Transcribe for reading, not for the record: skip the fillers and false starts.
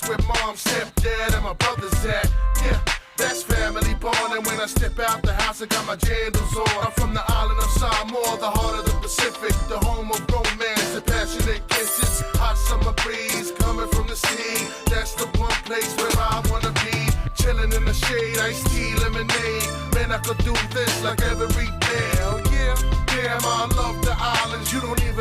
where mom, stepdad, and my brothers at. Yeah, that's family bond. And when I step out the house, I got my jandals on. I'm from the island of Samoan, the heart of the Pacific, the home of romance and passionate kisses. Hot summer breeze coming from the sea. That's the one place where I wanna be. Chilling in the shade, iced tea, lemonade. Man, I could do this like every day. Hell yeah, damn, I love the islands. You don't even